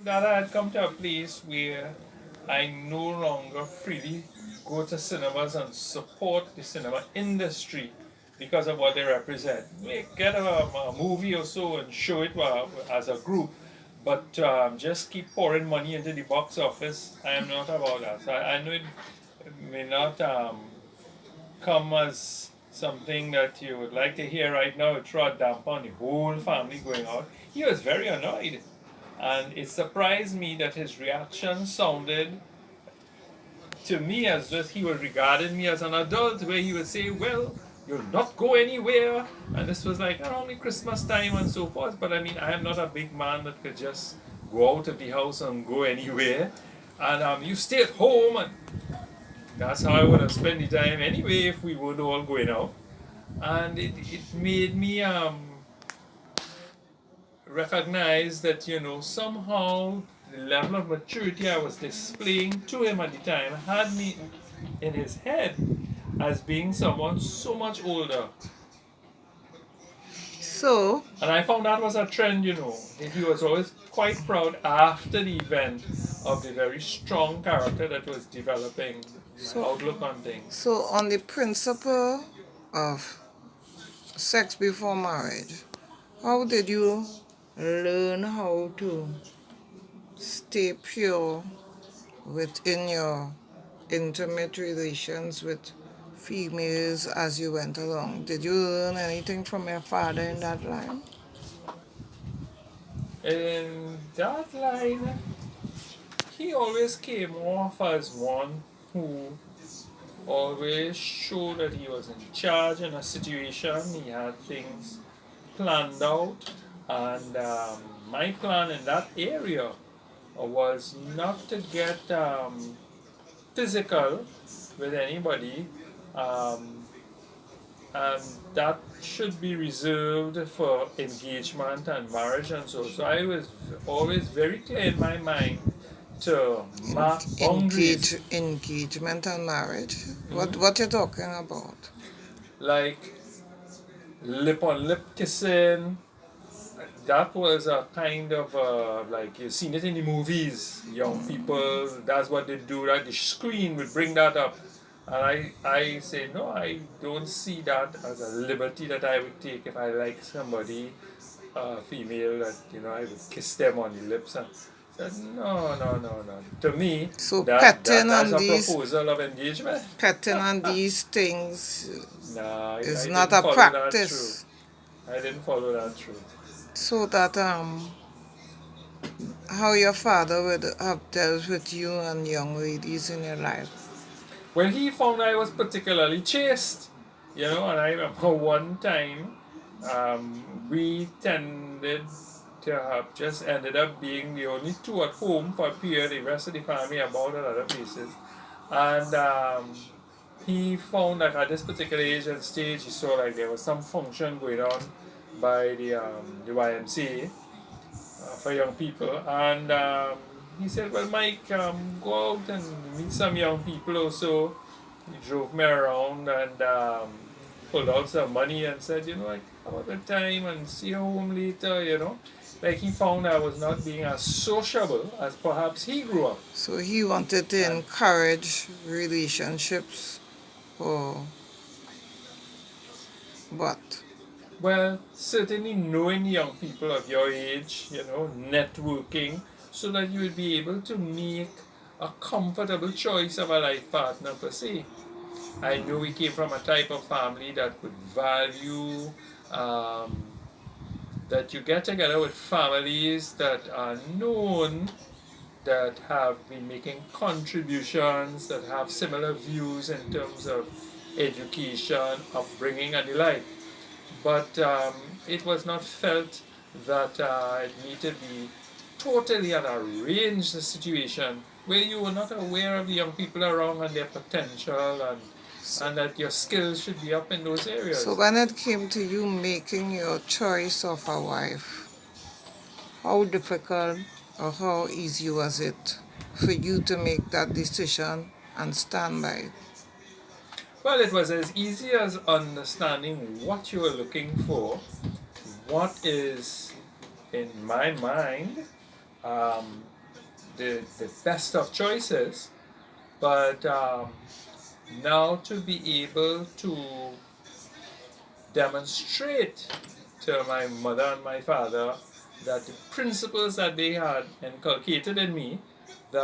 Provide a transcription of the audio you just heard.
that I had come to a place where I no longer freely go to cinemas and support the cinema industry because of what they represent. We get a movie or so and show it as a group, but just keep pouring money into the box office. I am not about that. So I know it may not come as something that you would like to hear right now. It threw a damp on the whole family going out. He was very annoyed. And it surprised me that his reaction sounded to me as just he was regarding me as an adult, where he would say, "Well, you'll not go anywhere." And this was like around the Christmas time and so forth. But I mean, I am not a big man that could just go out of the house and go anywhere. And you stay at home, and that's how I would have spent the time anyway if we weren't all going out. And it made me recognize that, somehow the level of maturity I was displaying to him at the time had me in his head as being someone so much older. So, And I found that was a trend. He was always quite proud after the event of the very strong character that was developing, so, outlook on things. so on the principle of sex before marriage, how did you learn how to stay pure within your intimate relations with females as you went along? Did you learn anything from your father in that line? In that line, he always came off as one who always showed that he was in charge in a situation. He had things planned out, and my plan in that area was not to get physical with anybody, um, and that should be reserved for engagement and marriage and so. So I was always very clear in my mind to mark boundaries. Engagement and marriage? What Mhm. what you talking about? Like lip on lip kissing. That was a kind of like you've seen it in the movies. Young people, that's what they do. Right, the screen would bring that up, and I say no, I don't see that as a liberty that I would take if I like somebody, female, that I would kiss them on the lips and said no, no, no, no. To me, So that's a proposal of engagement. petting on these things Nah, is I not didn't a follow that through. practice. I didn't follow that through. So that how your father would have dealt with you and young ladies in your life. When he found I was particularly chaste, and I remember one time we tended to have just ended up being the only two at home for a period. The rest of the family about at other places. And he found like at this particular age and stage, he saw like there was some function going on by the YMCA for young people. And he said, "Well, Mike, go out and meet some young people also." He drove me around and pulled out some money and said, like, have a good time and see you home later. Like he found I was not being as sociable as perhaps he grew up. So he wanted to And encourage relationships or what? well, certainly knowing young people of your age, networking, so that you would be able to make a comfortable choice of a life partner per se. I know we came from a type of family that would value um, that you get together with families that are known, that have been making contributions, that have similar views in terms of education, upbringing, and the like. But it was not felt that it needed to be totally an arranged situation where you were not aware of the young people around and their potential, and that your skills should be up in those So areas. when it came to you making your choice of a wife, how difficult or how easy was it for you to make that decision and stand by it? Well, it was as easy as understanding what you were looking for, what is in my mind, um, the best of choices, but now to be able to demonstrate to my mother and my father that the principles that they had inculcated in me, that